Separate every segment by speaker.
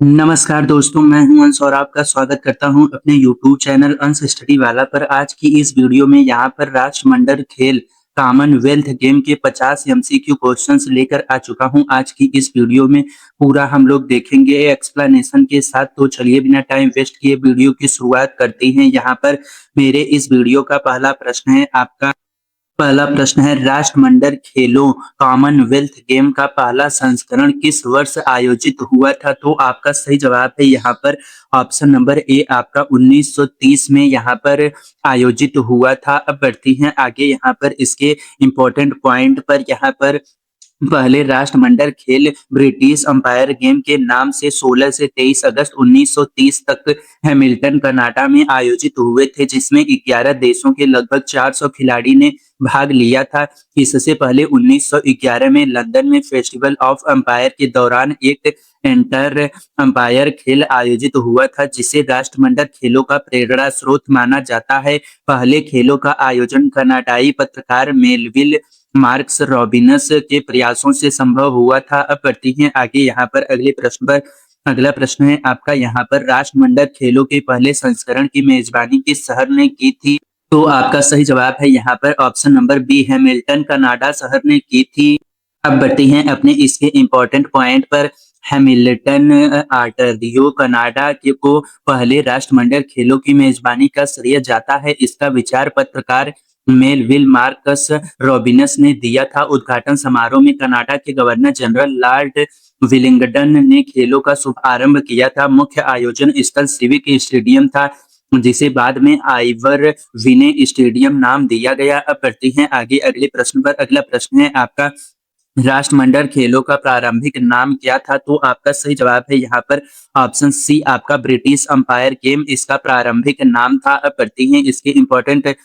Speaker 1: नमस्कार दोस्तों, मैं हूं अंश और आपका स्वागत करता हूं अपने यूट्यूब चैनल अंश स्टडी वाला पर। आज की इस वीडियो में यहाँ पर राष्ट्रमंडल खेल कॉमनवेल्थ गेम के 50 एमसीक्यू क्वेश्चंस लेकर आ चुका हूं। आज की इस वीडियो में पूरा हम लोग देखेंगे एक्सप्लेनेशन के साथ। तो चलिए बिना टाइम वेस्ट किए वीडियो की शुरुआत करते हैं। यहाँ पर मेरे इस वीडियो का पहला प्रश्न है, राष्ट्रमंडल खेलों कॉमनवेल्थ गेम का पहला संस्करण किस वर्ष आयोजित हुआ था? तो आपका सही जवाब है यहाँ पर ऑप्शन नंबर ए, आपका 1930 में यहाँ पर आयोजित हुआ था। अब बढ़ती हैं आगे। यहाँ पर इसके इम्पोर्टेंट पॉइंट पर यहाँ पर पहले राष्ट्रमंडल खेल ब्रिटिश अंपायर गेम के नाम से 16 से 23 अगस्त 1930 तक हैमिल्टन कनाडा में आयोजित हुए थे, जिसमें 11 देशों के लगभग 400 खिलाड़ी ने भाग लिया था। इससे पहले 1911 में लंदन में फेस्टिवल ऑफ अंपायर के दौरान एक एंटर अंपायर खेल आयोजित हुआ था, जिसे राष्ट्रमंडल खेलों का प्रेरणा स्रोत माना जाता है। पहले खेलों का आयोजन कनाडाई पत्रकार मेलविल मार्क्स रॉबिन्स के प्रयासों से संभव हुआ था। अब बढ़ती हैं आगे। यहाँ पर अगले प्रश्न पर अगला प्रश्न है आपका, यहाँ पर राष्ट्रमंडल खेलों के पहले संस्करण की मेजबानी किस शहर ने की थी? तो आपका सही जवाब है यहाँ पर option number B, Hamilton Canada शहर ने की थी। अब बढ़ते हैं अपने इसके इम्पोर्टेंट पॉइंट पर। हैमिल्टन आर्टरियो कनाडा के को पहले राष्ट्रमंडल खेलों की मेजबानी का श्रेय जाता है। इसका विचार पत्रकार मेलविल मार्कस रॉबिन्स ने दिया था। उद्घाटन समारोह में कनाडा के गवर्नर जनरल लॉर्ड विलिंगडन ने खेलों का शुभारंभ किया था। मुख्य आयोजन स्थल सिविक स्टेडियम था, जिसे बाद में आइवर विने स्टेडियम नाम दिया गया। अब बढ़ते हैं आगे अगले प्रश्न पर। अगला प्रश्न है आपका, राष्ट्रमंडल खेलों का प्रारंभिक नाम क्या था? तो आपका सही जवाब है यहाँ पर ऑप्शन सी, आपका ब्रिटिश अंपायर गेम इसका प्रारंभिक नाम था। अब बढ़ते हैं इसके इम्पोर्टेंट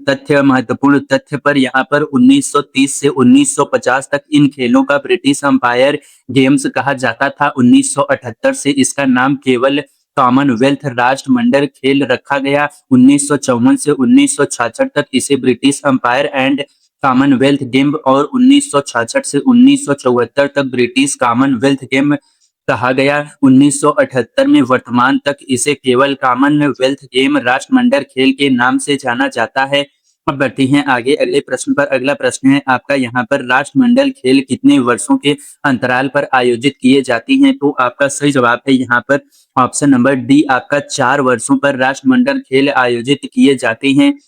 Speaker 1: तथ्य, महत्वपूर्ण तथ्य पर। यहाँ पर 1930 से 1950 तक इन खेलों का ब्रिटिश अंपायर गेम्स कहा जाता था। 1978 से इसका नाम केवल कॉमनवेल्थ राष्ट्रमंडल खेल रखा गया। 1954 से 1966 तक इसे British umpire and Commonwealth game और 1966 से 1974 तक ब्रिटिश कॉमनवेल्थ गेम कहा गया। 1978 में वर्तमान तक इसे केवल कॉमनवेल्थ गेम राष्ट्रमंडल खेल के नाम से जाना जाता है। अब बढ़ते हैं आगे अगले प्रश्न पर। अगला प्रश्न है आपका, यहाँ पर राष्ट्रमंडल खेल कितने वर्षों के अंतराल पर आयोजित किए जाती हैं? तो आपका सही जवाब है यहाँ पर ऑप्शन नंबर डी, आपका 4 वर्षों पर राष्ट्रमंडल खेल आयोजित किए जाते हैं।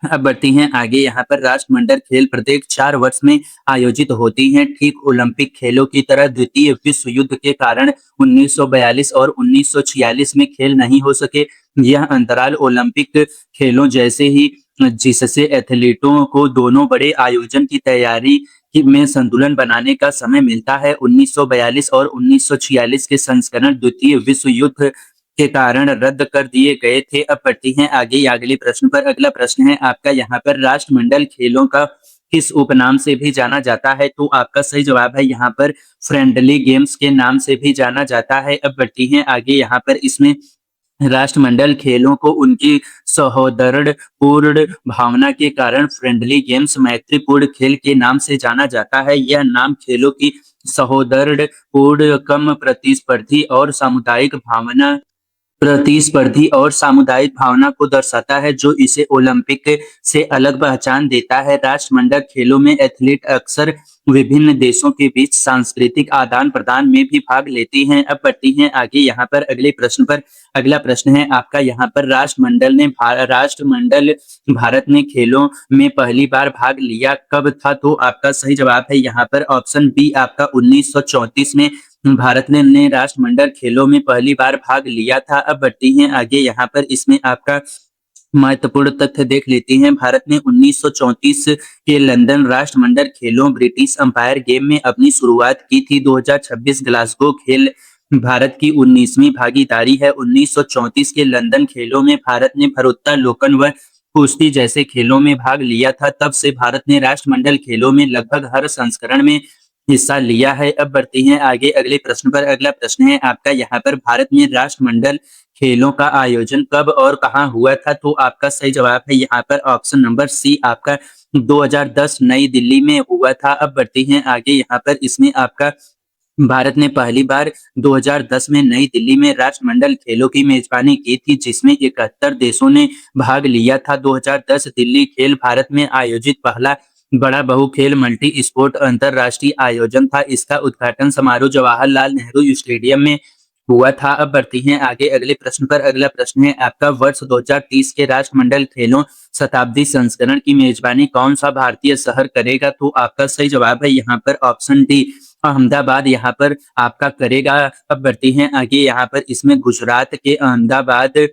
Speaker 1: अब बढ़ती हैं आगे। यहाँ पर राष्ट्रमंडल खेल प्रत्येक 4 वर्ष में आयोजित होती हैं। ठीक ओलंपिक खेलों की तरह द्वितीय विश्व युद्ध के कारण 1942 और 1946 में खेल नहीं हो सके। यह अंतराल ओलंपिक खेलों जैसे ही, जिससे एथलीटों को दोनों बड़े आयोजन की तैयारी में संतुलन बनाने का समय मिलता है। 1942 और 1946 के संस्करण द्वितीय विश्व युद्ध के कारण रद्द कर दिए गए थे। अब बढ़ती हैं आगे अगले प्रश्न पर। अगला प्रश्न है आपका, यहाँ पर राष्ट्रमंडल खेलों का किस उपनाम से भी जाना जाता है? तो आपका सही जवाब है यहाँ पर फ्रेंडली गेम्स के नाम से भी जाना जाता है। अब बढ़ती हैं आगे। यहाँ पर इसमें राष्ट्रमंडल खेलों को उनकी सौहार्दपूर्ण भावना के कारण फ्रेंडली गेम्स मैत्रीपूर्ण खेल के नाम से जाना जाता है। यह नाम खेलों की सौहार्दपूर्ण, कम प्रतिस्पर्धी और सामुदायिक भावना को दर्शाता है, जो इसे ओलंपिक से अलग पहचान देता है। राष्ट्रमंडल खेलों में एथलीट अक्सर विभिन्न देशों के बीच सांस्कृतिक आदान प्रदान में भी भाग लेती हैं। अब बढ़ती हैं आगे यहाँ पर अगले प्रश्न पर। अगला प्रश्न है आपका, यहाँ पर राष्ट्रमंडल भारत ने खेलों में पहली बार भाग लिया कब था? तो आपका सही जवाब है यहाँ पर ऑप्शन बी, आपका 1934 में भारत ने राष्ट्रमंडल खेलों में पहली बार भाग लिया था। अब बढ़ती हैं आगे। यहाँ पर इसमें आपका महत्वपूर्ण तथ्य देख लेते हैं। भारत ने 1934 के लंदन राष्ट्रमंडल खेलों ब्रिटिश अंपायर गेम में अपनी शुरुआत की थी। 2026 ग्लासगो खेल भारत की 19वीं भागीदारी है। 1934 के लंदन खेलों में भारत ने भारोत्तोलन व कुश्ती जैसे खेलों में भाग लिया था। तब से भारत ने राष्ट्रमंडल खेलों में लगभग हर संस्करण में हिस्सा लिया है। अब बढ़ते हैं आगे अगले प्रश्न पर। अगला प्रश्न है आपका, यहाँ पर भारत में राष्ट्रमंडल खेलों का आयोजन कब और कहाँ हुआ था? तो आपका सही जवाब है यहाँ पर ऑप्शन नंबर सी, आपका 2010 नई दिल्ली में हुआ था। अब बढ़ते हैं आगे। यहाँ पर इसमें आपका भारत ने पहली बार 2010 में नई दिल्ली में राष्ट्रमंडल खेलों की मेजबानी की थी, जिसमें 71 देशों ने भाग लिया था। 2010 दिल्ली खेल भारत में आयोजित पहला बड़ा बहु खेल मल्टी स्पोर्ट अंतर्राष्ट्रीय आयोजन था। इसका उद्घाटन समारोह जवाहरलाल नेहरू स्टेडियम में हुआ था। अब बढ़ती हैं आगे अगले प्रश्न पर। अगला प्रश्न है आपका, वर्ष 2030 के राष्ट्रमंडल खेलों शताब्दी संस्करण की मेजबानी कौन सा भारतीय शहर करेगा? तो आपका सही जवाब है यहाँ पर ऑप्शन डी, अहमदाबाद यहाँ पर आपका करेगा। अब बढ़ती हैं आगे, यहाँ पर इसमें गुजरात के अहमदाबाद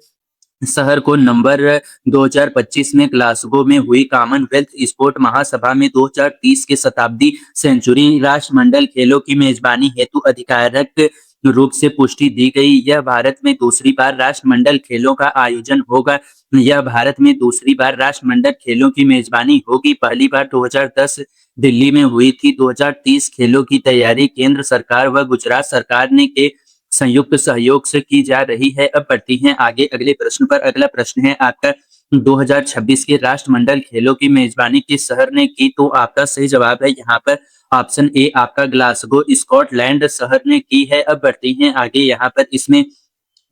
Speaker 1: शहर को नंबर 2025 में ग्लासगो में हुई कॉमनवेल्थ स्पोर्ट महासभा में 2030 के शताब्दी सेंचुरी राष्ट्रमंडल खेलों की मेजबानी हेतु आधिकारिक रूप से पुष्टि दी गई। यह भारत में दूसरी बार राष्ट्रमंडल खेलों का आयोजन होगा। यह भारत में दूसरी बार राष्ट्रमंडल खेलों की मेजबानी होगी। पहली बार 2010 दिल्ली में हुई थी। 2030 खेलों की तैयारी केंद्र सरकार व गुजरात सरकार ने के संयुक्त सहयोग से की जा रही है। अब बढ़ती हैं आगे अगले प्रश्न पर। अगला प्रश्न है आपका, 2026 के राष्ट्रमंडल खेलों की मेजबानी किस शहर ने की? तो आपका सही जवाब है यहाँ पर ऑप्शन ए, आपका ग्लासगो स्कॉटलैंड शहर ने की है। अब बढ़ती हैं आगे, यहाँ पर इसमें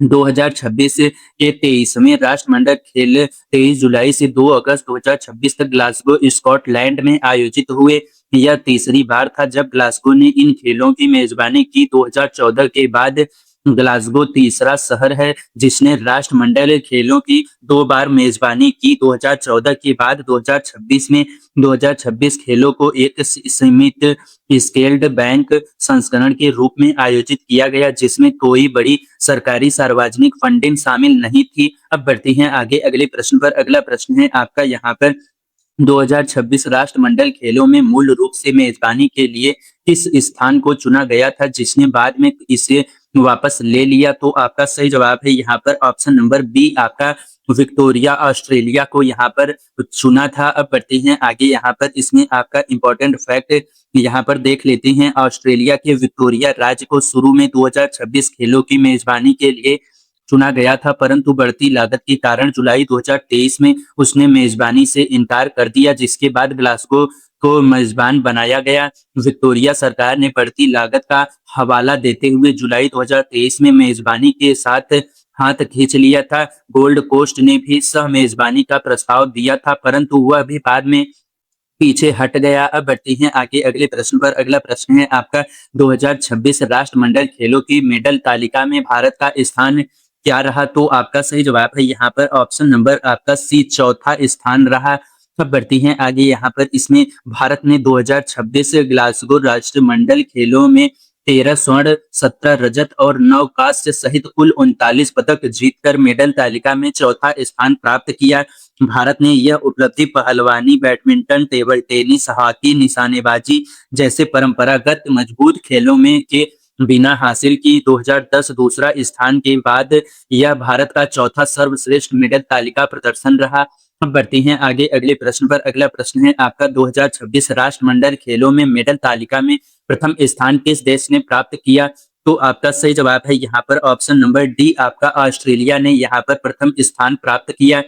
Speaker 1: 2026 के 23वें राष्ट्रमंडल खेल 23 जुलाई से 2 अगस्त 2026 तक ग्लासगो स्कॉटलैंड में आयोजित हुए। यह तीसरी बार था जब ग्लासगो ने इन खेलों की मेजबानी की। 2014 के बाद ग्लासगो तीसरा शहर है जिसने राष्ट्रमंडल खेलों की 2 बार मेजबानी की। 2014 के बाद 2026 में 2026 खेलों को एक सीमित स्केल्ड बैंक संस्करण के रूप में आयोजित किया गया, जिसमें कोई बड़ी सरकारी सार्वजनिक फंडिंग शामिल नहीं थी। अब बढ़ती हैं आगे अगले प्रश्न पर। अगला प्रश्न है आपका, यहाँ पर 2026 राष्ट्रमंडल खेलों में मूल रूप से मेजबानी के लिए किस स्थान को चुना गया था, जिसने बाद में इसे वापस ले लिया? तो आपका सही जवाब है यहाँ पर ऑप्शन नंबर बी, आपका विक्टोरिया ऑस्ट्रेलिया को यहाँ पर चुना था। अब बढ़ते हैं आगे, यहाँ पर इसमें आपका इंपॉर्टेंट फैक्ट यहाँ पर देख लेते हैं। ऑस्ट्रेलिया के विक्टोरिया राज्य को शुरू में 2026 खेलों की मेजबानी के लिए चुना गया था, परंतु बढ़ती लागत के कारण जुलाई 2023 में उसने मेजबानी से इनकार कर दिया, जिसके बाद ग्लासगो को मेजबान बनाया गया। विक्टोरिया सरकार ने बढ़ती लागत का हवाला देते हुए जुलाई 2023 में मेजबानी के साथ हाथ खींच लिया था। गोल्ड कोस्ट ने भी सह मेजबानी का प्रस्ताव दिया था, परंतु वह भी बाद में पीछे हट गया। अब बढ़ते हैं आगे अगले प्रश्न पर। अगला प्रश्न है आपका, 2026 राष्ट्रमंडल खेलों की मेडल तालिका में भारत का स्थान क्या रहा? तो आपका सही जवाब है यहाँ पर ऑप्शन नंबर आपका सी, चौथा स्थान रहा। अब बढ़ती हैं आगे, यहाँ पर इसमें भारत ने 2026 ग्लासगो राष्ट्रमंडल खेलों में 13 स्वर्ण, 17 रजत और 9 कांस्य सहित कुल 39 पदक जीतकर मेडल तालिका में चौथा स्थान प्राप्त किया। भारत ने यह उपलब्धि पहलवानी, बैडमिंटन, टेबल टेनिस, हॉकी, निशानेबाजी जैसे परंपरागत मजबूत खेलों में के बिना हासिल की। 2010 दूसरा स्थान के बाद यह भारत का चौथा सर्वश्रेष्ठ मेडल तालिका प्रदर्शन रहा। अब बढ़ती हैं आगे अगले प्रश्न पर। अगला प्रश्न है आपका, 2026 राष्ट्रमंडल खेलों में मेडल तालिका में प्रथम स्थान किस देश ने प्राप्त किया? तो आपका सही जवाब है यहाँ पर ऑप्शन नंबर डी, आपका ऑस्ट्रेलिया ने यहाँ पर प्रथम स्थान प्राप्त किया।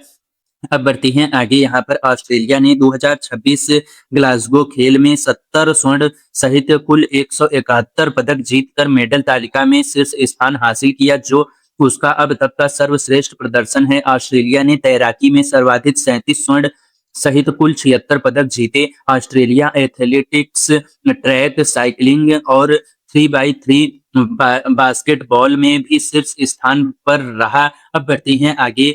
Speaker 1: अब बढ़ती हैं आगे, यहाँ पर ऑस्ट्रेलिया ने 2026 ग्लासगो खेल में 70 स्वर्ण सहित कुल 171 पदक जीतकर मेडल तालिका में शीर्ष स्थान हासिल किया, जो उसका अब तक का सर्वश्रेष्ठ प्रदर्शन है। ऑस्ट्रेलिया ने तैराकी में सर्वाधिक 37 स्वर्ण सहित कुल 76 पदक जीते। ऑस्ट्रेलिया एथलेटिक्स, ट्रैक, साइकिलिंग और 3x3 बास्केटबॉल में भी शीर्ष स्थान पर रहा। अब बढ़ती हैं आगे,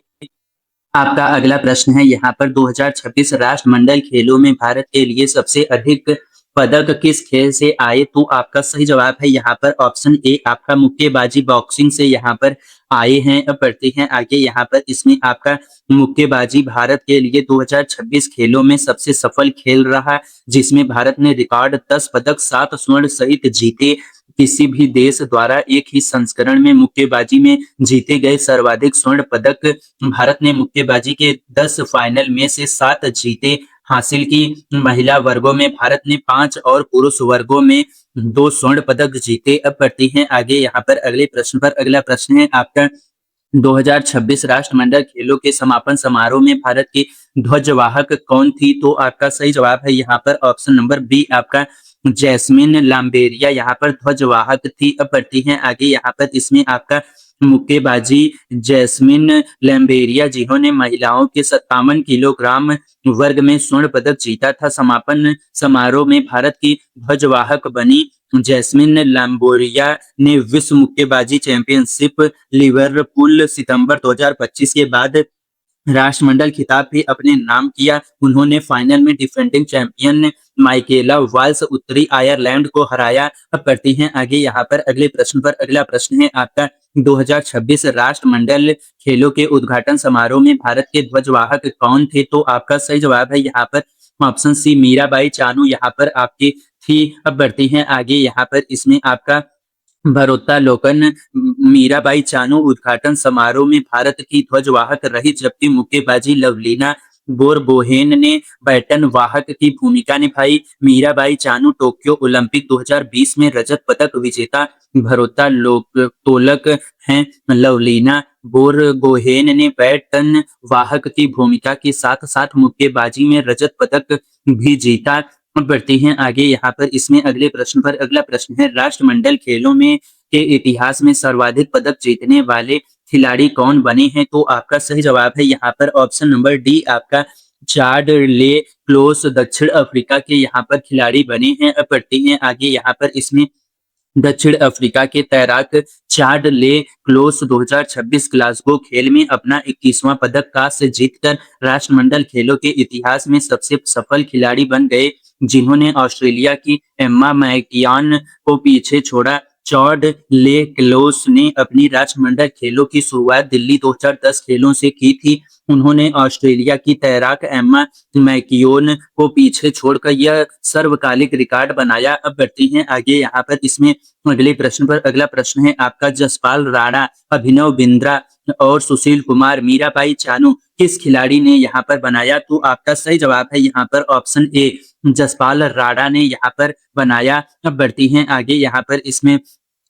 Speaker 1: आपका अगला प्रश्न है यहाँ पर, 2026 राष्ट्रमंडल खेलों में भारत के लिए सबसे अधिक पदक किस खेल से आए? तो आपका सही जवाब है यहाँ पर ऑप्शन ए, आपका मुक्केबाजी बॉक्सिंग से यहाँ पर आए हैं। अब बढ़ते हैं आगे, यहाँ पर इसमें आपका मुक्केबाजी भारत के लिए 2026 खेलों में सबसे सफल खेल रहा, जिसमें भारत ने रिकॉर्ड 10 पदक 7 स्वर्ण सहित जीते। किसी भी देश द्वारा एक ही संस्करण में मुक्केबाजी में जीते गए सर्वाधिक स्वर्ण पदक भारत ने मुक्केबाजी के 10 फाइनल में से 7 जीते हासिल की। महिला वर्गों में भारत ने 5 और पुरुष वर्गों में 2 स्वर्ण पदक जीते। अब बढ़ते हैं आगे, यहाँ पर अगले प्रश्न पर। अगला प्रश्न है आपका, 2026 राष्ट्रमंडल खेलों के समापन समारोह में भारत की ध्वजवाहक कौन थी? तो आपका सही जवाब है यहाँ पर ऑप्शन नंबर बी, आपका जैस्मिन लांबेरिया यहाँ पर ध्वजवाहक थी। अब बढ़ती हैं आगे, यहाँ पर इसमें आपका मुक्केबाजी जैस्मिन लैम्बेरिया, जिन्होंने महिलाओं के 57 किलोग्राम वर्ग में स्वर्ण पदक जीता था, समापन समारोह में भारत की ध्वजवाहक बनी। जैस्मिन लैम्बोरिया ने विश्व मुक्केबाजी चैंपियनशिप लिवरपूल सितंबर 2025 के बाद राष्ट्रमंडल खिताब भी अपने नाम किया। उन्होंने फाइनल में डिफेंडिंग चैंपियन माइकेला वाल्स उत्तरी आयरलैंड को हराया। अब बढ़ते हैं आगे, यहाँ पर अगले प्रश्न पर। अगला प्रश्न है आपका 2026 राष्ट्रमंडल खेलों के उद्घाटन समारोह में भारत के ध्वजवाहक कौन थे? तो आपका सही जवाब है यहाँ पर ऑप्शन सी, मीराबाई चानू यहाँ पर आपकी थी। अब बढ़ते हैं आगे, यहाँ पर इसमें आपका भारोत्तोलन मीराबाई चानू उद्घाटन समारोह में भारत की ध्वजवाहक रही, जबकि मुक्केबाजी लवलीना बोरगोहेन ने बैटन वाहक की भूमिका निभाई। मीराबाई चानू टोक्यो ओलंपिक 2020 में रजत पदक विजेता भारोत्तोलक हैं। लवलीना बोरगोहेन ने बैटन वाहक की भूमिका के साथ साथ मुक्केबाजी में रजत पदक भी जीता। अब बढ़ते हैं आगे, यहाँ पर इसमें अगले प्रश्न पर। अगला प्रश्न है, राष्ट्रमंडल खेलों में के इतिहास में सर्वाधिक पदक जीतने वाले खिलाड़ी कौन बने हैं? तो आपका सही जवाब है यहाँ पर ऑप्शन नंबर डी, आपका चार्ड ले क्लोस दक्षिण अफ्रीका के यहाँ पर खिलाड़ी बने हैं। अब बढ़ते हैं आगे, यहाँ पर इसमें दक्षिण अफ्रीका के तैराक चार्ड ले क्लोस 2026 ग्लासगो खेल में अपना 21वां पदक कांस्य जीतकर राष्ट्रमंडल खेलों के इतिहास में सबसे सफल खिलाड़ी बन गए, जिन्होंने ऑस्ट्रेलिया की एम्मा मैकियान को पीछे छोड़ा। चार्ड ले क्लोस ने अपनी राष्ट्रमंडल खेलों की शुरुआत दिल्ली 2010 खेलों से की थी। उन्होंने ऑस्ट्रेलिया की तैराक एम्मा मैकियोन को पीछे छोड़कर यह सर्वकालिक रिकॉर्ड बनाया। अब बढ़ते हैं आगे, यहाँ पर इसमें अगले प्रश्न पर। अगला प्रश्न है आपका, जसपाल राणा, अभिनव बिंद्रा और सुशील कुमार मीराबाई चानू किस खिलाड़ी ने यहाँ पर बनाया? तो आपका सही जवाब है यहाँ पर ऑप्शन ए, जसपाल राणा ने यहाँ पर बनाया। अब बढ़ती हैं आगे, यहाँ पर इसमें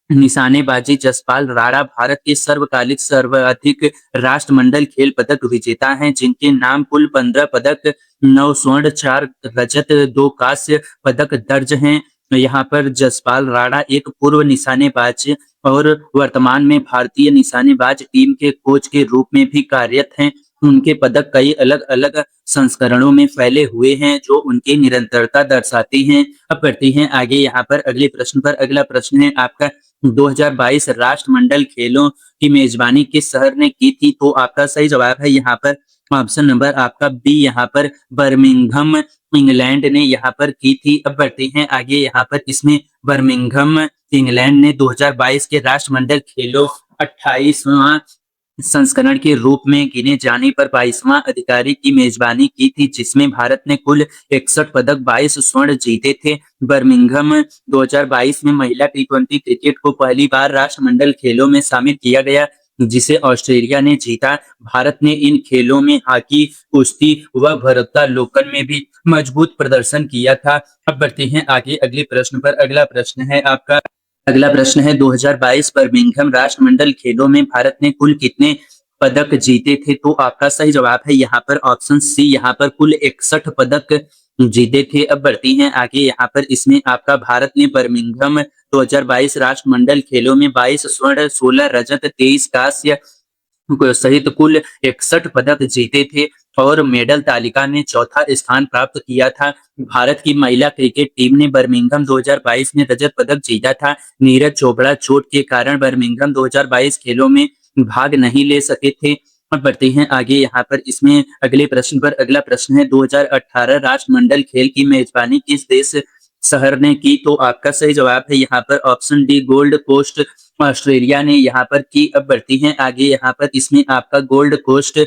Speaker 1: निशानेबाजी जसपाल राणा भारत के सर्वकालिक सर्वाधिक राष्ट्रमंडल खेल पदक विजेता हैं, जिनके नाम कुल 15 पदक, 9 स्वर्ण, 4 रजत, 2 कांस्य पदक दर्ज हैं। यहाँ पर जसपाल राणा एक पूर्व निशानेबाज और वर्तमान में भारतीय निशानेबाज टीम के कोच के रूप में भी कार्यरत हैं। उनके पदक कई अलग अलग संस्करणों में फैले हुए हैं, जो उनकी निरंतरता दर्शाती हैं। अब बढ़ते हैं आगे, यहाँ पर अगले प्रश्न पर। अगला प्रश्न है आपका, 2022 राष्ट्रमंडल खेलों की मेजबानी किस शहर ने की थी? तो आपका सही जवाब है यहाँ पर ऑप्शन नंबर आपका बी, यहाँ पर बर्मिंघम इंग्लैंड ने यहाँ पर की थी। अब बढ़ते हैं आगे, यहाँ पर इसमें बर्मिंघम इंग्लैंड ने 2022 के राष्ट्रमंडल खेलों 28वां संस्करण के रूप में गिने जाने पर 22वां अधिकारी की मेजबानी की थी, जिसमें भारत ने कुल 61 पदक, 22 स्वर्ण जीते थे। बर्मिंघम 2022 में महिला टी20 क्रिकेट को पहली बार राष्ट्रमंडल खेलों में शामिल किया गया, जिसे ऑस्ट्रेलिया ने जीता। भारत ने इन खेलों में हॉकी, कुश्ती व भारोत्तोलन में भी मजबूत प्रदर्शन किया था। अब बढ़ते हैं आगे अगले प्रश्न पर। अगला प्रश्न है 2022 बर्मिंघम राष्ट्रमंडल खेलों में भारत ने कुल कितने पदक जीते थे? तो आपका सही जवाब है यहाँ पर ऑप्शन सी, यहाँ पर कुल 61 पदक जीते थे। अब बढ़ती हैं आगे, यहाँ पर इसमें आपका भारत ने बर्मिंघम 2022 राष्ट्रमंडल खेलों में 22 स्वर्ण, 16 रजत, 23 कांस्य सहित कुल 61 पदक जीते थे और मेडल तालिका में चौथा स्थान प्राप्त किया था। भारत की महिला क्रिकेट टीम ने बर्मिंघम 2022 में रजत पदक जीता था। नीरज चोपड़ा चोट के कारण बर्मिंघम 2022 खेलों में भाग नहीं ले सके थे। अब बढ़ते हैं आगे, यहाँ पर इसमें अगले प्रश्न पर। अगला प्रश्न है 2018 राष्ट्रमंडल खेल की मेजबानी किस देश शहर ने की? तो आपका सही जवाब है यहाँ पर option D, Gold Coast Australia ने यहाँ पर की। अब बढ़ती हैं आगे, यहाँ पर इसमें आपका गोल्ड कोस्ट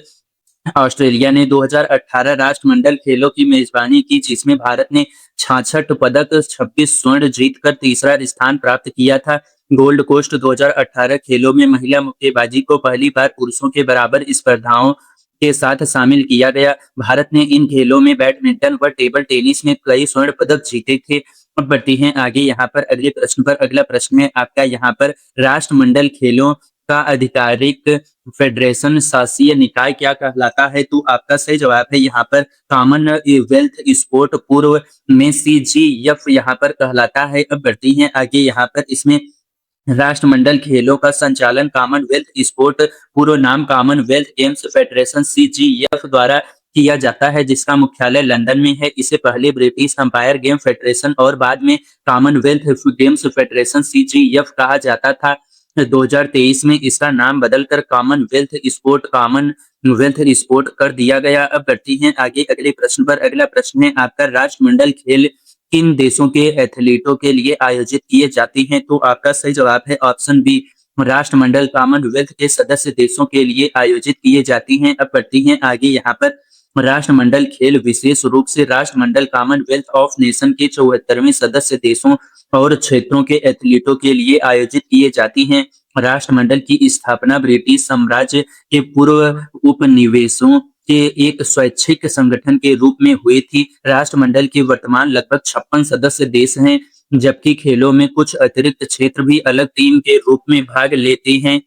Speaker 1: ऑस्ट्रेलिया ने 2018 राष्ट्रमंडल खेलों की मेजबानी की, जिसमें भारत ने 66 पदक, 26 स्वर्ण जीतकर तीसरा स्थान प्राप्त किया था। गोल्ड कोस्ट 2018 खेलों में महिला मुक्केबाजी को पहली बार पुरुषों के बराबर स्पर्धाओं के साथ शामिल किया गया। भारत ने इन खेलों में बैडमिंटन व टेबल टेनिस में कई स्वर्ण पदक जीते थे। अब बढ़ते हैं आगे, यहाँ पर अगले प्रश्न पर। अगला प्रश्न है आपका, यहाँ पर राष्ट्रमंडल खेलों का आधिकारिक फेडरेशन शासीय निकाय क्या कहलाता है? तो आपका सही जवाब है यहाँ पर कॉमनवेल्थ स्पोर्ट पूर्व में CGF यहाँ पर कहलाता है। अब बढ़ती हैं आगे यहाँ पर इसमें राष्ट्रमंडल खेलों का संचालन कॉमनवेल्थ स्पोर्ट पूर्व नाम कॉमनवेल्थ गेम्स फेडरेशन CGF द्वारा किया जाता है, जिसका मुख्यालय लंदन में है। इसे पहले ब्रिटिश अंपायर गेम फेडरेशन और बाद में कॉमनवेल्थ गेम्स फेडरेशन CGF कहा जाता था। 2023 में इसका नाम बदलकर कॉमनवेल्थ स्पोर्ट कर दिया गया। अब बढ़ती हैं आगे अगले प्रश्न पर। अगला प्रश्न है आपका राष्ट्रमंडल खेल किन देशों के एथलीटों के लिए आयोजित किए जाती हैं? तो आपका सही जवाब है ऑप्शन बी, राष्ट्रमंडल कॉमनवेल्थ के सदस्य देशों के लिए आयोजित किए जाती हैं। अब बढ़ती हैं आगे यहाँ पर राष्ट्रमंडल खेल विशेष रूप से राष्ट्रमंडल कॉमनवेल्थ ऑफ नेशन के 74वें सदस्य देशों और क्षेत्रों के एथलीटों के लिए आयोजित किए जाती हैं। राष्ट्रमंडल की स्थापना ब्रिटिश साम्राज्य के पूर्व उपनिवेशों के एक स्वैच्छिक संगठन के रूप में हुई थी। राष्ट्रमंडल के वर्तमान लगभग 56 सदस्य देश हैं, जबकि खेलों में कुछ अतिरिक्त क्षेत्र भी अलग टीम के रूप में भाग लेते हैं।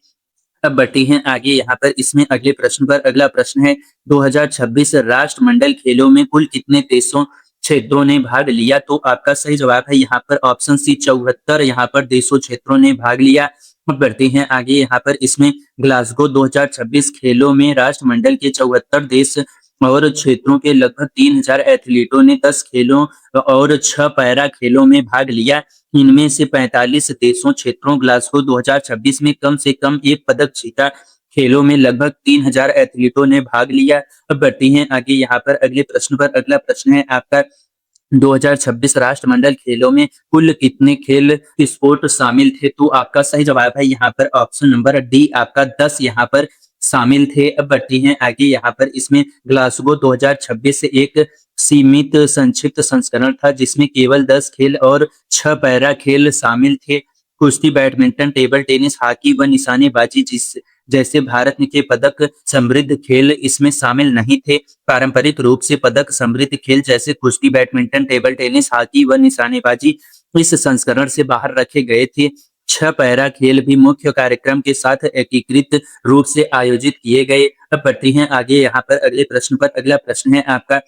Speaker 1: अब बढ़ती हैं आगे यहाँ पर इसमें अगले प्रश्न पर। अगला प्रश्न है 2026 राष्ट्रमंडल खेलों में कुल कितने देशों क्षेत्रों ने भाग लिया? तो आपका सही जवाब है यहाँ पर ऑप्शन सी, 74 यहाँ पर देशों क्षेत्रों ने भाग लिया। अब बढ़ते हैं आगे यहाँ पर इसमें ग्लासगो 2026 खेलों में राष्ट्रमंडल के 74 देश और क्षेत्रों के लगभग 3000 एथलीटों ने 10 खेलों और 6 पैरा खेलों में भाग लिया। इनमें से 45 देशों क्षेत्रों ग्लासगो 2026 में कम से कम एक पदक जीता। खेलों में लगभग 3000 एथलीटों ने भाग लिया। अब बढ़ती हैं आगे यहाँ पर अगले प्रश्न पर। अगला प्रश्न है आपका 2026 राष्ट्रमंडल खेलों में कुल कितने खेल स्पोर्ट शामिल थे? तो आपका सही जवाब है यहाँ पर ऑप्शन नंबर डी, आपका 10 यहाँ पर शामिल थे। अब बढ़ती हैं आगे यहाँ पर इसमें ग्लासगो 2026 से एक सीमित संक्षिप्त संस्करण था, जिसमें केवल 10 खेल और 6 पैरा खेल शामिल थे। कुश्ती, बैडमिंटन, टेबल टेनिस, हॉकी व निशानेबाजी जैसे भारत के पदक समृद्ध खेल इसमें शामिल नहीं थे। पारंपरिक रूप से पदक समृद्ध खेल जैसे कुश्ती, बैडमिंटन, टेबल टेनिस, हॉकी व निशानेबाजी इस संस्करण से बाहर रखे गए थे। 6 पैरा खेल भी मुख्य कार्यक्रम के साथ एकीकृत रूप से आयोजित किए गए। अब बढ़ती हैं आगे यहाँ पर अगले प्रश्न पर। अगला प्रश्न है आपका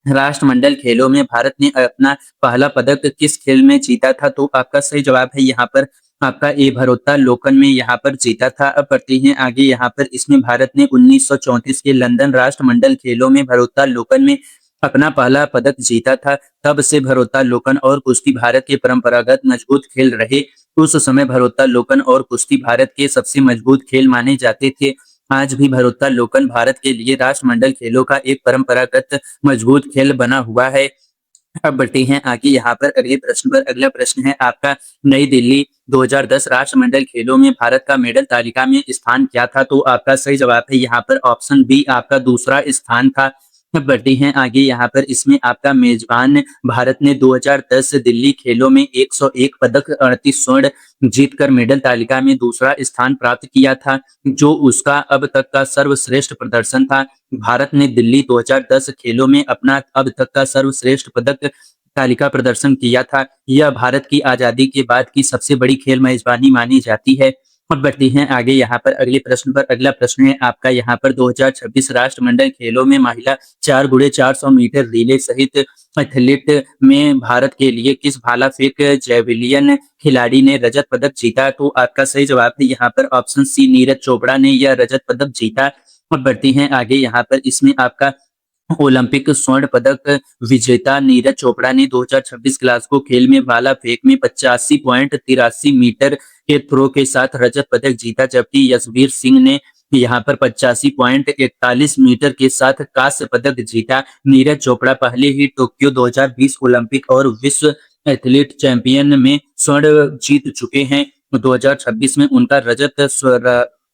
Speaker 1: राष्ट्रमंडल खेलों में भारत ने अपना पहला पदक किस खेल में जीता था? तो आपका सही जवाब है यहाँ पर आपका ए, भारोत्तोलन में यहाँ पर जीता था। अब बढ़ते हैं आगे यहाँ पर इसमें भारत ने 1934 के लंदन राष्ट्रमंडल खेलों में भारोत्तोलन में अपना पहला पदक जीता था। तब से भारोत्तोलन और कुश्ती भारत के परंपरागत मजबूत खेल रहे। उस समय भारोत्तोलन और कुश्ती भारत के सबसे मजबूत खेल माने जाते थे। आज भी भारोत्तोलन भारत के लिए राष्ट्रमंडल खेलों का एक परंपरागत मजबूत खेल बना हुआ है। अब बढ़ते हैं आगे यहाँ पर अगले प्रश्न पर। अगला प्रश्न है आपका नई दिल्ली 2010 राष्ट्रमंडल खेलों में भारत का मेडल तालिका में स्थान क्या था? तो आपका सही जवाब है यहाँ पर ऑप्शन बी, आपका दूसरा स्थान था। अब बढ़ते हैं आगे यहाँ पर इसमें आपका मेजबान भारत ने 2010 दिल्ली खेलों में 101 पदक 38 स्वर्ण जीतकर मेडल तालिका में दूसरा स्थान प्राप्त किया था, जो उसका अब तक का सर्वश्रेष्ठ प्रदर्शन था। भारत ने दिल्ली 2010 खेलों में अपना अब तक का सर्वश्रेष्ठ पदक तालिका प्रदर्शन किया था। यह भारत की आजादी के बाद की सबसे बड़ी खेल मेजबानी मानी जाती है। और बढ़ती हैं आगे यहाँ पर अगले प्रश्न पर। अगला प्रश्न है आपका यहाँ पर 2026 राष्ट्रमंडल खेलों में महिला 4x400 मीटर रिले सहित एथलीट में भारत के लिए किस भाला फेंक जैवलिन खिलाड़ी ने रजत पदक जीता? तो आपका सही जवाब है यहाँ पर ऑप्शन सी, नीरज चोपड़ा ने यह रजत पदक जीता। और बढ़ती हैं आगे यहाँ पर इसमें आपका ओलंपिक स्वर्ण पदक विजेता नीरज चोपड़ा ने 2026 ग्लासगो खेल में भाला फेंक में 85.83 मीटर के थ्रो के साथ रजत पदक जीता, जबकि यशवीर सिंह ने यहाँ पर 85.41 मीटर के साथ कांस्य पदक जीता। नीरज चोपड़ा पहले ही टोक्यो 2020 ओलंपिक और विश्व एथलीट चैंपियन में स्वर्ण जीत चुके हैं। 2026 में उनका रजत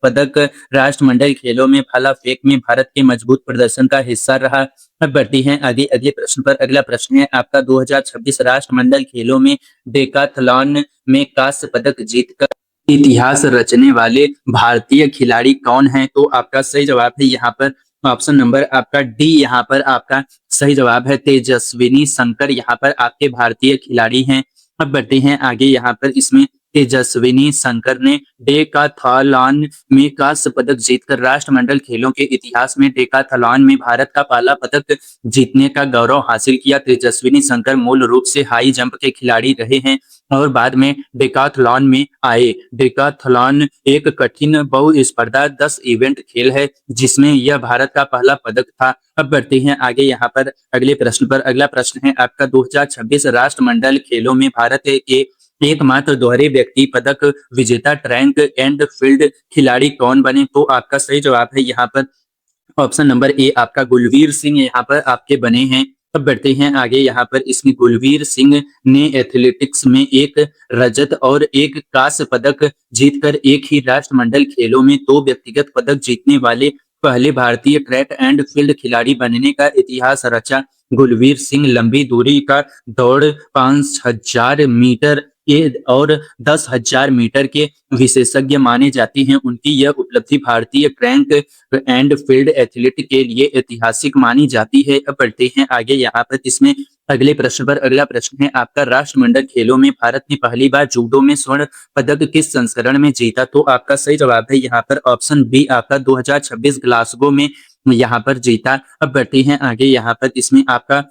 Speaker 1: पदक राष्ट्रमंडल खेलों में भाला फेंक में भारत के मजबूत प्रदर्शन का हिस्सा रहा। अब बढ़ती हैं आगे अगले प्रश्न पर। अगला प्रश्न है आपका 2026 राष्ट्रमंडल खेलों में डेकाथलॉन में कांस्य पदक जीतकर इतिहास रचने वाले भारतीय खिलाड़ी कौन हैं? तो आपका सही जवाब है यहाँ पर ऑप्शन नंबर आपका डी, यहाँ पर आपका सही जवाब है तेजस्विनी शंकर यहाँ पर आपके भारतीय खिलाड़ी हैं। अब बढ़ते हैं आगे यहाँ पर इसमें तेजस्विनी शंकर ने डेकाथलॉन में कांस्य पदक जीतकर राष्ट्रमंडल खेलों के इतिहास में डेकाथलॉन में भारत का पहला पदक जीतने का गौरव हासिल किया। तेजस्विनी शंकर मूल रूप से हाई जंप के खिलाड़ी रहे हैं और बाद में डेकाथलॉन में आए। डेकाथलॉन एक कठिन बहुस्पर्धा 10 इवेंट खेल है जिसमें यह भारत का पहला पदक था। अब बढ़ते हैं आगे यहाँ पर अगले प्रश्न पर। अगला प्रश्न है आपका 2026 राष्ट्रमंडल खेलों में भारत के एकमात्र दोहरे व्यक्ति पदक विजेता ट्रैक एंड फील्ड खिलाड़ी कौन बने? तो आपका सही जवाब है यहाँ पर ऑप्शन नंबर ए आपका गुलवीर सिंह यहाँ पर आपके बने हैं। अब बढ़ते हैं आगे यहाँ पर। इसमें गुलवीर सिंह ने एथलेटिक्स में एक रजत और एक कांस्य पदक जीतकर एक ही राष्ट्रमंडल खेलों में 2 व्यक्तिगत पदक जीतने वाले पहले भारतीय ट्रैक एंड फील्ड खिलाड़ी बनने का इतिहास रचा। गुलवीर सिंह लंबी दूरी का दौड़ 5000 मीटर और 10,000 मीटर के विशेषज्ञ माने जाते हैं। उनकी यह उपलब्धि भारतीय ट्रैक एंड फील्ड एथलीट के लिए ऐतिहासिक मानी जाती है। अब बढ़ते हैं आगे यहाँ पर। इसमें अगले प्रश्न पर। अगला प्रश्न है आपका राष्ट्रमंडल खेलों में भारत ने पहली बार जूडो में स्वर्ण पदक किस संस्करण में जीता? तो आपका सही जवाब है यहाँ पर ऑप्शन बी आपका 2026 ग्लासगो में यहाँ पर जीता। अब बढ़ते हैं आगे यहाँ पर। इसमें आपका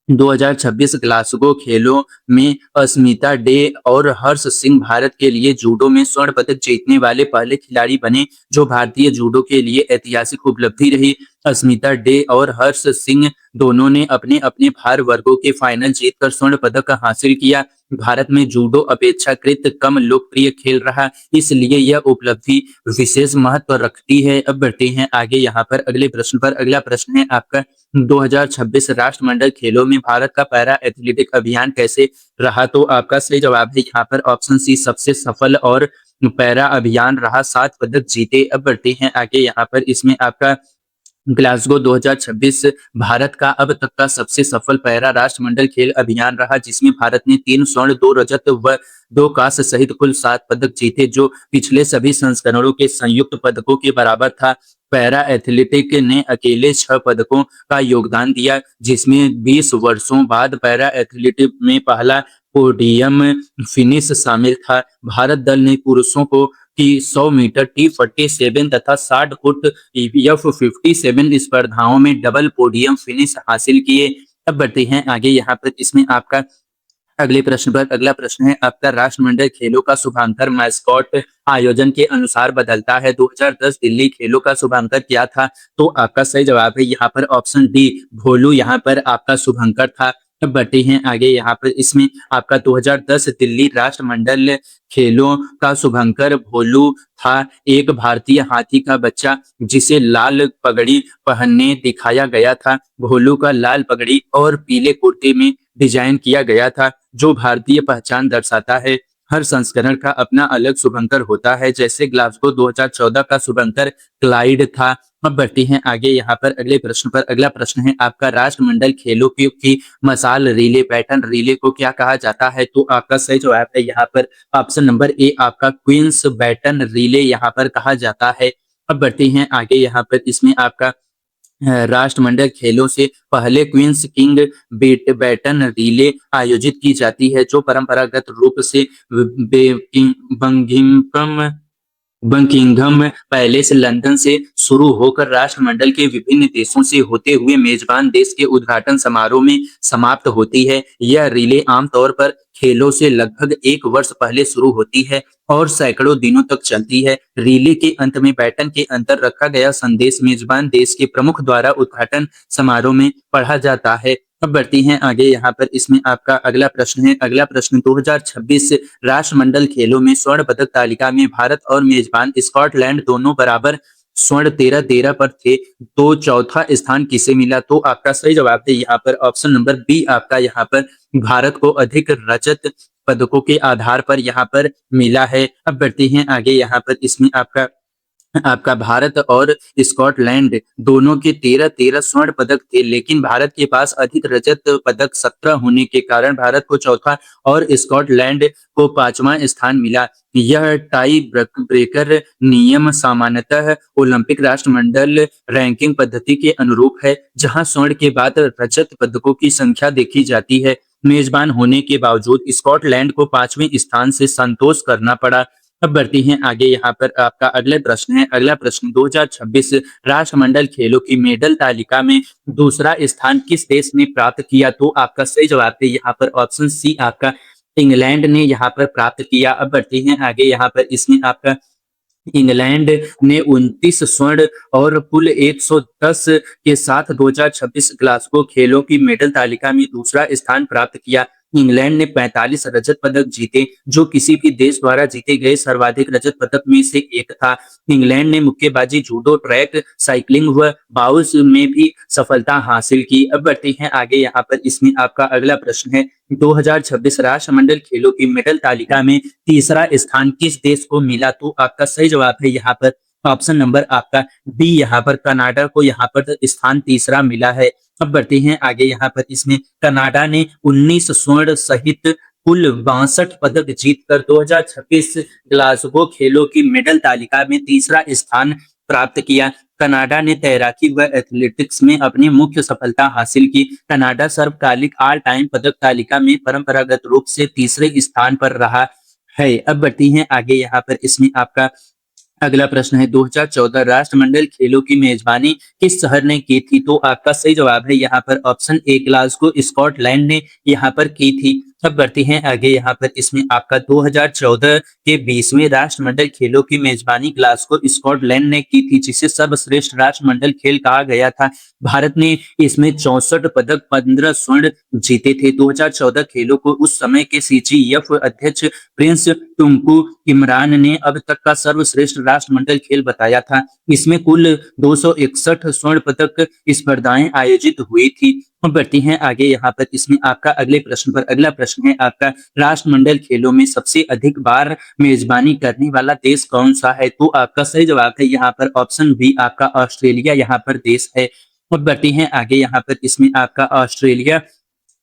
Speaker 1: 2026 ग्लासगो खेलों में अस्मिता डे और हर्ष सिंह भारत के लिए जूडो में स्वर्ण पदक जीतने वाले पहले खिलाड़ी बने, जो भारतीय जूडो के लिए ऐतिहासिक उपलब्धि रही। अस्मिता डे और हर्ष सिंह दोनों ने अपने अपने भार वर्गों के फाइनल जीतकर स्वर्ण पदक हासिल किया। भारत में जूडो अपेक्षाकृत कम लोकप्रिय खेल रहा, इसलिए यह उपलब्धि विशेष महत्व रखती है। अब बढ़ते हैं आगे यहाँ पर अगले प्रश्न पर। अगला प्रश्न है आपका 2026 राष्ट्रमंडल खेलों में भारत का पैरा एथलेटिक अभियान कैसे रहा? तो आपका सही जवाब है यहाँ पर ऑप्शन सी सबसे सफल और पैरा अभियान रहा, 7 पदक जीते। अब बढ़ते हैं आगे यहाँ पर। इसमें आपका ग्लासगो 2026 भारत का अब तक का सबसे सफल पैरा राष्ट्रमंडल खेल अभियान रहा, जिसमें भारत ने 3 स्वर्ण 2 रजत व 2 कांस्य सहित कुल 7 पदक जीते, जो पिछले सभी संस्करणों के संयुक्त पदकों के बराबर था। पैरा एथलेटिक ने अकेले 6 पदकों का योगदान दिया, जिसमें 20 वर्षों बाद पैरा एथलेटिक में पहला पोडियम फिनिश शामिल था। भारत दल ने पुरुषों को की 100 मीटर T47 तथा 60 फुट F57 स्पर्धाओं में डबल पोडियम फिनिश हासिल किए। अब बढ़ते हैं आगे यहाँ पर। इसमें आपका अगले प्रश्न पर। अगला प्रश्न है आपका राष्ट्रमंडल खेलों का शुभांकर मैस्कॉट आयोजन के अनुसार बदलता है। 2010 दिल्ली खेलों का शुभांकर क्या था? तो आपका सही जवाब है यहाँ पर ऑप्शन डी भोलू यहाँ पर आपका शुभांकर था। अब बढ़ते हैं आगे यहाँ पर। इसमें आपका 2010 दिल्ली राष्ट्रमंडल खेलों का शुभंकर भोलू था, एक भारतीय हाथी का बच्चा जिसे लाल पगड़ी पहनने दिखाया गया था। भोलू का लाल पगड़ी और पीले कुर्ते में डिजाइन किया गया था, जो भारतीय पहचान दर्शाता है। हर संस्करण का अपना अलग शुभंकर होता है, जैसे ग्लासगो 2014 का शुभंकर क्लाइड था। अब बढ़ते हैं आगे यहाँ पर अगले प्रश्न पर। अगला प्रश्न है आपका राष्ट्रमंडल खेलों की मसाल रिले पैटर्न रिले को क्या कहा जाता है? तो आपका सही जवाब है यहाँ पर ऑप्शन नंबर ए आपका क्वींस बैटन रिले यहाँ पर कहा जाता है। अब बढ़ते हैं आगे यहाँ पर। इसमें आपका राष्ट्रमंडल खेलों से पहले क्वींस किंग बैटन रिले आयोजित की जाती है, जो परंपरागत रूप से बकिंघम पैलेस लंदन से शुरू होकर राष्ट्रमंडल के विभिन्न देशों से होते हुए मेजबान देश के उद्घाटन समारोह में समाप्त होती है। यह रिले आमतौर पर खेलों से लगभग 1 वर्ष पहले शुरू होती है और सैकड़ों दिनों तक चलती है। रिले के अंत में बैटन के अंदर रखा गया संदेश मेजबान देश के प्रमुख द्वारा उद्घाटन समारोह में पढ़ा जाता है। अब बढ़ती हैं आगे यहाँ पर। इसमें आपका अगला प्रश्न है। अगला प्रश्न 2026 राष्ट्रमंडल खेलों में स्वर्ण पदक तालिका में भारत और मेजबान स्कॉटलैंड दोनों बराबर स्वर्ण 13-13 पर थे, तो चौथा स्थान किसे मिला? तो आपका सही जवाब है यहाँ पर ऑप्शन नंबर बी आपका यहाँ पर भारत को अधिक रजत पदकों के आधार पर यहाँ पर मिला है। अब बढ़ते हैं आगे यहाँ पर। इसमें आपका भारत और स्कॉटलैंड दोनों के 13-13 स्वर्ण पदक थे, लेकिन भारत के पास अधिक रजत पदक 17 होने के कारण भारत को चौथा और स्कॉटलैंड को 5वां स्थान मिला। यह टाई ब्रेकर नियम सामान्यतः ओलंपिक राष्ट्रमंडल रैंकिंग पद्धति के अनुरूप है, जहां स्वर्ण के बाद रजत पदकों की संख्या देखी जाती है। मेजबान होने के बावजूद स्कॉटलैंड को 5वें स्थान से संतोष करना पड़ा। अब बढ़ते हैं आगे, यहाँ पर आपका अगला प्रश्न है। अगला प्रश्न, 2026 राष्ट्रमंडल खेलों की मेडल तालिका में दूसरा स्थान किस देश ने प्राप्त किया? तो आपका सही जवाब है यहाँ पर ऑप्शन सी, आपका इंग्लैंड ने यहाँ पर प्राप्त किया। अब बढ़ते हैं आगे, यहाँ पर इसमें आपका इंग्लैंड ने 29 स्वर्ण और कुल 110 के साथ 2026 ग्लासगो खेलों की मेडल तालिका में दूसरा स्थान प्राप्त किया। इंग्लैंड ने 45 रजत पदक जीते, जो किसी भी देश द्वारा जीते गए सर्वाधिक रजत पदक में से एक था। इंग्लैंड ने मुक्केबाजी, जूडो, ट्रैक, साइकिलिंग व बाउल्स में भी सफलता हासिल की। अब बढ़ते हैं आगे, यहाँ पर इसमें आपका अगला प्रश्न है। 2026 राष्ट्रमंडल खेलों की मेडल तालिका में तीसरा स्थान किस देश को मिला? तो आपका सही जवाब है यहाँ पर ऑप्शन नंबर आपका डी, यहाँ पर कनाडा को यहाँ पर स्थान तीसरा मिला है। अब बढ़ते हैं आगे, यहाँ पर इसमें कनाडा ने 19 स्वर्ण सहित कुल 62 पदक जीतकर 2026 ग्लासगो खेलों की मेडल तालिका में तीसरा स्थान प्राप्त किया। कनाडा ने तैराकी व एथलेटिक्स में अपनी मुख्य सफलता हासिल की। कनाडा सर्वकालिक ऑल टाइम पदक तालिका में परंपरागत रूप से तीसरे स्थान पर रहा है। अब बढ़ती हैं आगे, यहाँ पर इसमें आपका अगला प्रश्न है। 2014 राष्ट्रमंडल खेलों की मेजबानी किस शहर ने की थी? तो आपका सही जवाब है यहाँ पर ऑप्शन ए, ग्लासगो स्कॉटलैंड ने यहाँ पर की थी। अब बढ़ते हैं आगे, यहाँ पर इसमें आपका 2014 के 20वें राष्ट्रमंडल खेलों की मेजबानी ग्लासगो स्कॉटलैंड ने की थी, जिसे सर्वश्रेष्ठ राष्ट्रमंडल खेल कहा गया था। भारत ने इसमें 64 पदक, 15 स्वर्ण जीते थे। 2014 खेलों को उस समय के CGF अध्यक्ष प्रिंस टुंकू इमरान ने अब तक का सर्वश्रेष्ठ राष्ट्रमंडल खेल बताया था। इसमें कुल 261 स्वर्ण पदक स्पर्धाएं आयोजित हुई थी। बढ़ती हैं आगे, यहाँ पर इसमें आपका अगले प्रश्न पर अगला प्रश्न है आपका, राष्ट्रमंडल खेलों में सबसे अधिक बार मेजबानी करने वाला देश कौन सा है? तो आपका सही जवाब है यहाँ पर ऑप्शन बी, आपका ऑस्ट्रेलिया यहाँ पर देश है। और बढ़ती हैं आगे, यहाँ पर इसमें आपका ऑस्ट्रेलिया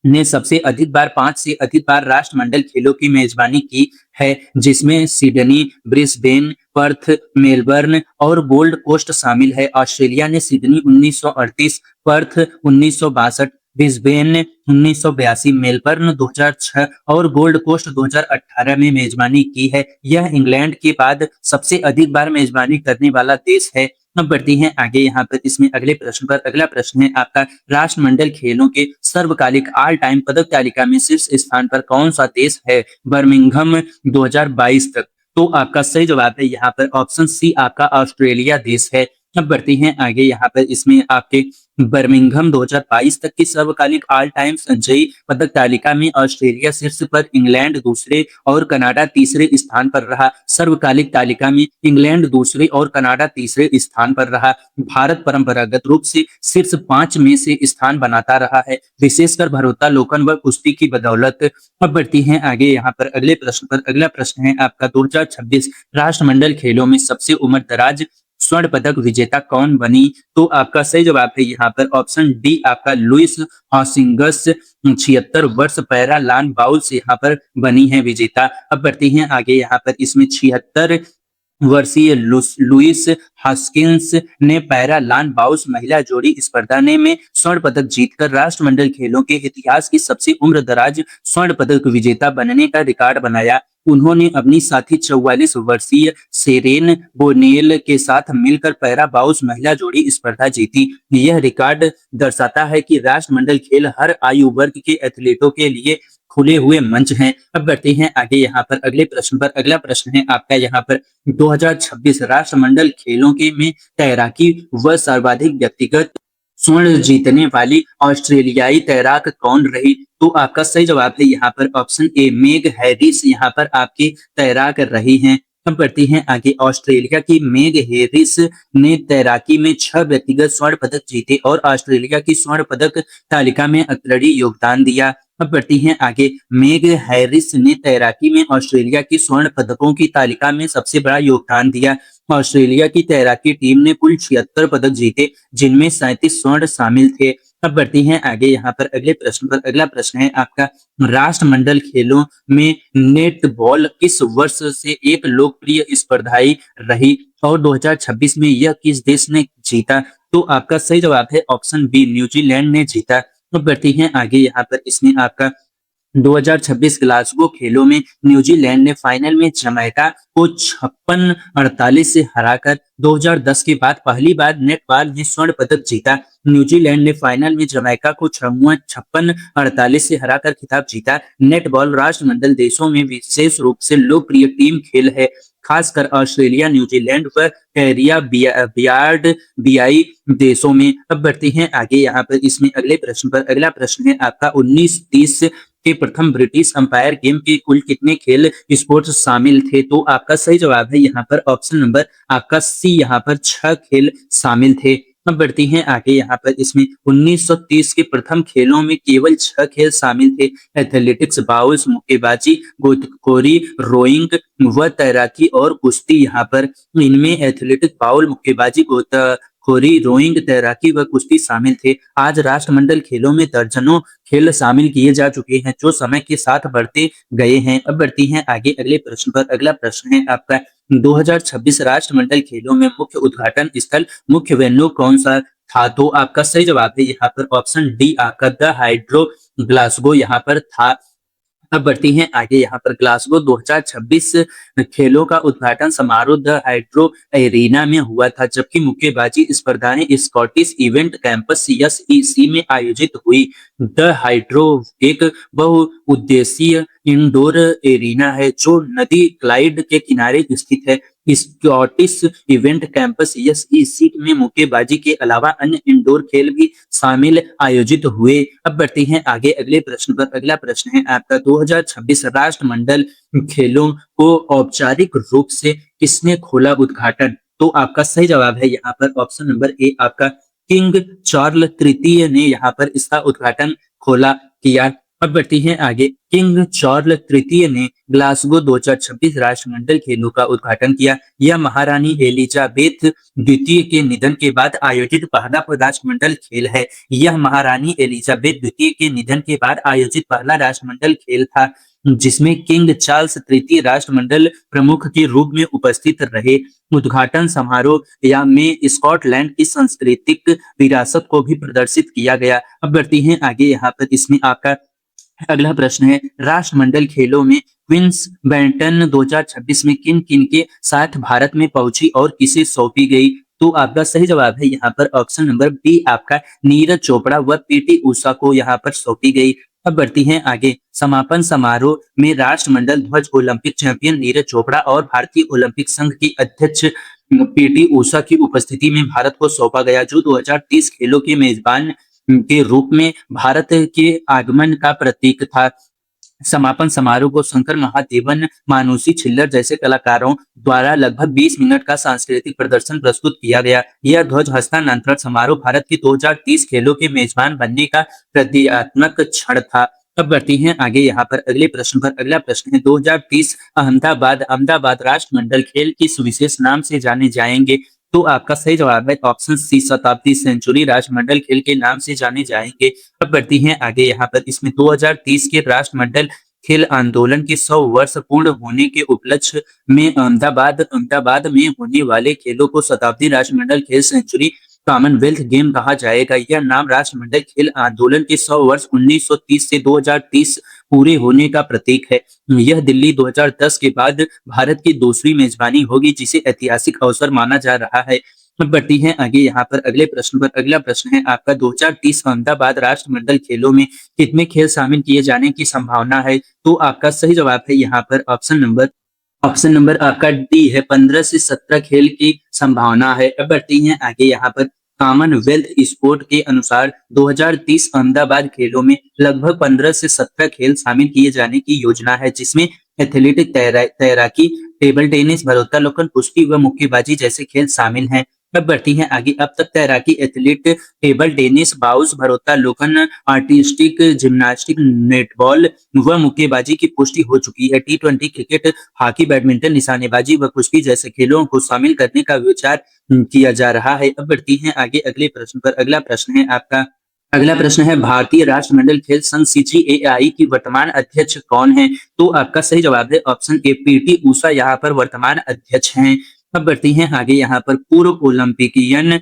Speaker 1: ने सबसे अधिक बार 5 से अधिक बार राष्ट्रमंडल खेलों की मेजबानी की है, जिसमें सिडनी, ब्रिस्बेन, पर्थ, मेलबर्न और गोल्ड कोस्ट शामिल है। ऑस्ट्रेलिया ने सिडनी 1938, पर्थ 1962, ब्रिस्बेन 1982, मेलबर्न 2006 और गोल्ड कोस्ट 2018 में मेजबानी की है। यह इंग्लैंड के बाद सबसे अधिक बार मेजबानी करने वाला देश है। अब बढ़ती हैं आगे, यहाँ पर इसमें अगले प्रश्न पर अगला प्रश्न है आपका, राष्ट्रमंडल खेलों के सर्वकालिक ऑल टाइम पदक तालिका में शीर्ष स्थान पर कौन सा देश है बर्मिंघम 2022 तक? तो आपका सही जवाब है यहाँ पर ऑप्शन सी, आपका ऑस्ट्रेलिया देश है। अब बढ़ते हैं आगे, यहाँ पर इसमें आपके बर्मिंघम 2022 तक की सर्वकालिक ऑल टाइम संचयी पदक तालिका में ऑस्ट्रेलिया शीर्ष पर, इंग्लैंड दूसरे और कनाडा तीसरे स्थान पर रहा। सर्वकालिक तालिका में इंग्लैंड दूसरे और कनाडा तीसरे स्थान पर रहा। भारत परंपरागत रूप से शीर्ष 5 में से स्थान बनाता रहा है, विशेषकर भारोत्तोलन व कुश्ती की बदौलत। अब बढ़ती हैं आगे, यहाँ पर अगले प्रश्न पर अगला प्रश्न है आपका, 2026 राष्ट्रमंडल खेलों में सबसे उम्रदराज स्वर्ण पदक विजेता कौन बनी? तो आपका सही जवाब है यहाँ पर ऑप्शन डी, आपका लुइस हॉसिंगस 76 वर्ष, पैरा लान बाउल्स यहाँ पर बनी है विजेता। अब बढ़ती हैं आगे, यहाँ पर इसमें 76 वर्षीय लुइस हॉस्किंस ने पैरा लान बाउल्स महिला जोड़ी स्पर्धा में स्वर्ण पदक जीतकर राष्ट्रमंडल खेलों के इतिहास की सबसे उम्रदराज स्वर्ण पदक विजेता बनने का रिकॉर्ड बनाया। उन्होंने अपनी साथी 44 वर्षीय सेरेन बोनेल के साथ मिलकर पैरा बाउल्स महिला जोड़ी स्पर्धा जीती। यह रिकॉर्ड दर्शाता है कि राष्ट्रमंडल खेल हर आयु वर्ग के एथलीटों के लिए खुले हुए मंच हैं। अब बढ़ते हैं आगे, यहाँ पर अगले प्रश्न पर अगला प्रश्न है आपका, यहाँ पर 2026 राष्ट्रमंडल खेलों के में तैराकी व सर्वाधिक व्यक्तिगत स्वर्ण जीतने वाली ऑस्ट्रेलियाई तैराक कौन रही? तो आपका सही जवाब है यहाँ पर ऑप्शन ए, मेग हैरिस यहाँ पर आपकी तैराक रही हैं। अब बढ़ती हैं आगे, ऑस्ट्रेलिया की मेग हैरिस ने तैराकी में 6 व्यक्तिगत स्वर्ण पदक जीते और ऑस्ट्रेलिया की स्वर्ण पदक तालिका में अग्रणी योगदान दिया। अब बढ़ती हैं आगे, मेग हैरिस ने तैराकी में ऑस्ट्रेलिया की स्वर्ण पदकों की तालिका में सबसे बड़ा योगदान दिया। ऑस्ट्रेलिया की तैराकी टीम ने कुल 76 पदक जीते, जिनमें 37 स्वर्ण शामिल थे। अब बढ़ती हैं आगे, यहाँ पर अगले प्रश्न पर अगला प्रश्न है आपका, राष्ट्रमंडल खेलों में नेटबॉल किस वर्ष से एक लोकप्रिय स्पर्धाई रही और 2026 में यह किस देश ने जीता? तो आपका सही जवाब है ऑप्शन बी, न्यूजीलैंड ने जीता। अब बढ़ती हैं आगे, यहाँ पर इसमें आपका 2026 ग्लासगो खेलों में न्यूजीलैंड ने फाइनल में जमैका को 56-48 से हराकर 2010 के बाद पहली बार नेटबॉल में स्वर्ण पदक जीता। न्यूजीलैंड ने फाइनल में जमैका को 56-48 से हराकर खिताब जीता। नेटबॉल राष्ट्रमंडल देशों में विशेष रूप से लोकप्रिय टीम खेल है, खासकर ऑस्ट्रेलिया, न्यूजीलैंड व बियार्ड बियाई देशों में। अब बढ़ते हैं आगे यहाँ पर इसमें अगले प्रश्न पर। अगला प्रश्न है आपका 1930 के प्रथम ब्रिटिश अंपायर गेम के कुल कितने खेल स्पोर्ट्स शामिल थे? तो आपका सही जवाब है यहाँ पर ऑप्शन नंबर आपका सी, यहाँ पर 6 खेल शामिल थे। अब बढ़ती हैं आगे यहाँ पर इसमें 1930 के प्रथम खेलों में केवल 6 खेल शामिल थे। एथलेटिक्स, बाउल्स, मुक्केबाजी, गोताखोरी, रोइंग व तैराकी और कुश्ती। यहाँ पर इनमें एथलेटिक्स, बाउल, मुक्केबाजी, गोताखोरी, रोइंग, तैराकी व कुश्ती शामिल थे। आज राष्ट्रमंडल खेलों में दर्जनों खेल शामिल किए जा चुके हैं जो समय के साथ बढ़ते गए हैं। अब बढ़ती हैं आगे अगले प्रश्न पर। अगला प्रश्न है आपका 2026 राष्ट्रमंडल खेलों में मुख्य उद्घाटन स्थल, मुख्य वेन्यू कौन सा था? तो आपका सही जवाब है यहाँ पर ऑप्शन डी, आपका द हाइड्रो ग्लासगो यहाँ पर था। अब बढ़ती हैं आगे यहाँ पर ग्लासगो 2026 खेलों का उद्घाटन समारोह द हाइड्रो एरिना में हुआ था, जबकि मुक्केबाजी स्पर्धाएं स्कॉटिश इवेंट कैंपस SEC में आयोजित हुई। द हाइड्रो एक बहुउद्देशीय इंडोर एरिना है जो नदी क्लाइड के किनारे स्थित है। स्कॉटिश इवेंट कैंपस SEC में मुक्केबाजी के अलावा अन्य इंडोर खेल भी शामिल आयोजित हुए। अब बढ़ते हैं आगे अगले प्रश्न पर। अगला प्रश्न है आपका 2026 राष्ट्रमंडल खेलों को औपचारिक रूप से किसने खोला उद्घाटन? तो आपका सही जवाब है यहाँ पर ऑप्शन नंबर ए, आपका किंग चार्ल तृतीय ने यहाँ पर इसका उद्घाटन खोला किया। अब बढ़ती हैं आगे। किंग चार्ल तृतीय ने ग्लासगो 2026 राष्ट्रमंडल खेलों का उद्घाटन किया। यह महारानी एलिजाबेथ द्वितीय के निधन के बाद आयोजित पहला राष्ट्रमंडल खेल है। यह महारानी एलिजाबेथ द्वितीय के निधन के बाद आयोजित पहला राष्ट्रमंडल खेल था जिसमें किंग चार्ल्स तृतीय राष्ट्रमंडल प्रमुख के रूप में उपस्थित रहे। उद्घाटन समारोह या में स्कॉटलैंड की सांस्कृतिक विरासत को भी प्रदर्शित किया गया। अब बढ़ती हैं आगे यहाँ पर इसमें आपका अगला प्रश्न है राष्ट्रमंडल खेलों में क्वींस बैडमिंटन 2026 में किन किन के साथ भारत में पहुंची और किसे सौंपी गई? तो आपका सही जवाब है यहाँ पर ऑप्शन नंबर बी, आपका नीरज चोपड़ा व PT उषा को यहाँ पर सौंपी गई। अब बढ़ती हैं आगे। समापन समारोह में राष्ट्रमंडल ध्वज ओलंपिक चैंपियन नीरज चोपड़ा और भारतीय ओलंपिक संघ की अध्यक्ष PT उषा की उपस्थिति में भारत को सौंपा गया, जो 2030 खेलों के मेजबान के रूप में भारत के आगमन का प्रतीक था। समापन समारोह को शंकर महादेवन, मानुषी छिल्लर जैसे कलाकारों द्वारा लगभग 20 मिनट का सांस्कृतिक प्रदर्शन प्रस्तुत किया गया। यह ध्वज हस्तांतरण समारोह भारत के 2030 खेलों के मेजबान बनने का प्रतीकात्मक क्षण था। अब बढ़ती हैं आगे यहाँ पर अगले प्रश्न पर। अगला प्रश्न है 2030 अहमदाबाद राष्ट्रमंडल खेल किस विशेष नाम से जाने जाएंगे? तो आपका सही जवाब है ऑप्शन सी, शताब्दी सेंचुरी राष्ट्रमंडल खेल के नाम से जाने जाएंगे। अब बढ़ती हैं आगे यहाँ पर इसमें 2030 के राष्ट्रमंडल खेल आंदोलन के 100 वर्ष पूर्ण होने के उपलक्ष्य में अहमदाबाद में होने वाले खेलों को शताब्दी राष्ट्रमंडल खेल सेंचुरी कॉमनवेल्थ गेम कहा जाएगा। यह नाम राष्ट्रमंडल खेल आंदोलन के 100 वर्ष 1930 से 2030 पूरे होने का प्रतीक है। यह दिल्ली 2010 के बाद भारत की दूसरी मेजबानी होगी, जिसे ऐतिहासिक अवसर माना जा रहा है। बढ़ती हैं आगे यहाँ पर अगले प्रश्न पर। अगला प्रश्न है आपका 2030 अहमदाबाद राष्ट्रमंडल खेलों में कितने खेल शामिल किए जाने की संभावना है? तो आपका सही जवाब है यहाँ पर ऑप्शन नंबर आपका डी है, 15 से 17 खेल की संभावना है। अब बढ़ती हैं आगे यहाँ पर कॉमनवेल्थ स्पोर्ट के अनुसार 2030 अहमदाबाद खेलों में लगभग 15 से 17 खेल शामिल किए जाने की योजना है, जिसमें एथलेटिक, तैराकी, टेबल टेनिस, भारोत्तोलन, कुश्ती व मुक्केबाजी जैसे खेल शामिल हैं। अब बढ़ती हैं आगे। अब तक तैराकी, एथलीट, टेबल टेनिस, बाउंस, भारोत्तोलन, आर्टिस्टिक, जिम्नास्टिक, नेटबॉल व मुक्केबाजी की पुष्टि हो चुकी है। T20 क्रिकेट, हॉकी, बैडमिंटन, निशानेबाजी व कुश्ती जैसे खेलों को शामिल करने का विचार किया जा रहा है। अब बढ़ती हैं आगे अगले प्रश्न पर। अगला प्रश्न है भारतीय राष्ट्रमंडल खेल संघ CGAI की वर्तमान अध्यक्ष कौन है? तो आपका सही जवाब है ऑप्शन ए, PT उषा यहाँ पर वर्तमान अध्यक्ष हैं। अब बढ़ती हैं आगे यहाँ पर पूर्व ओलंपिकियन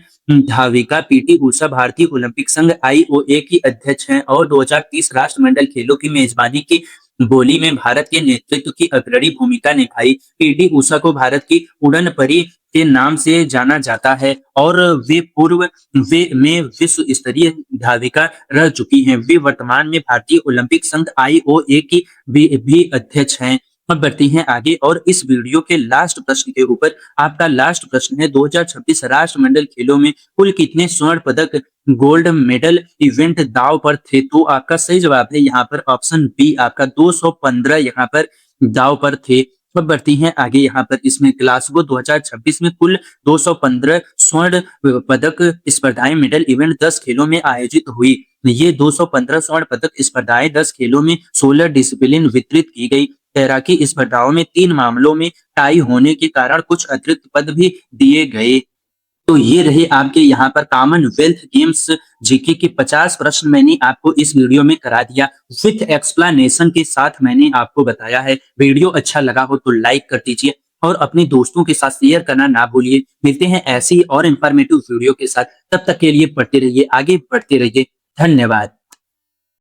Speaker 1: धाविका पीटी उषा भारतीय ओलंपिक संघ आईओए की अध्यक्ष हैं और 2030 राष्ट्रमंडल खेलों की मेजबानी की बोली में भारत के नेतृत्व की अग्रणी भूमिका निभाई। पीटी उषा को भारत की उड़न परी के नाम से जाना जाता है और वे पूर्व वे में विश्व स्तरीय धाविका रह चुकी हैं। वे वर्तमान में भारतीय ओलंपिक संघ आईओए की भी अध्यक्ष हैं। अब बढ़ती हैं आगे और इस वीडियो के लास्ट प्रश्न के ऊपर आपका लास्ट प्रश्न है 2026 राष्ट्रमंडल खेलों में कुल कितने स्वर्ण पदक गोल्ड मेडल इवेंट दांव पर थे? तो आपका सही जवाब है यहाँ पर ऑप्शन बी, आपका 215 यहाँ पर दांव पर थे। अब बढ़ती हैं आगे यहाँ पर इसमें ग्लासगो 2026 में कुल 215 स्वर्ण पदक स्पर्धाएं मेडल इवेंट 10 खेलों में आयोजित हुई। ये 215 स्वर्ण पदक स्पर्धाएं 10 खेलों में 16 डिसिप्लिन वितरित की गई। तैराकी स्पर्धाओं में 3 मामलों में टाई होने के कारण कुछ अतिरिक्त पद भी दिए गए। तो ये रहे आपके यहाँ पर कॉमनवेल्थ गेम्स जीके के 50 प्रश्न मैंने आपको इस वीडियो में करा दिया विथ एक्सप्लेनेशन के साथ मैंने आपको बताया है। वीडियो अच्छा लगा हो तो लाइक कर दीजिए और अपने दोस्तों के साथ शेयर करना ना भूलिए। मिलते हैं ऐसी और इंफॉर्मेटिव वीडियो के साथ, तब तक के लिए पढ़ते रहिए, आगे बढ़ते रहिए। धन्यवाद।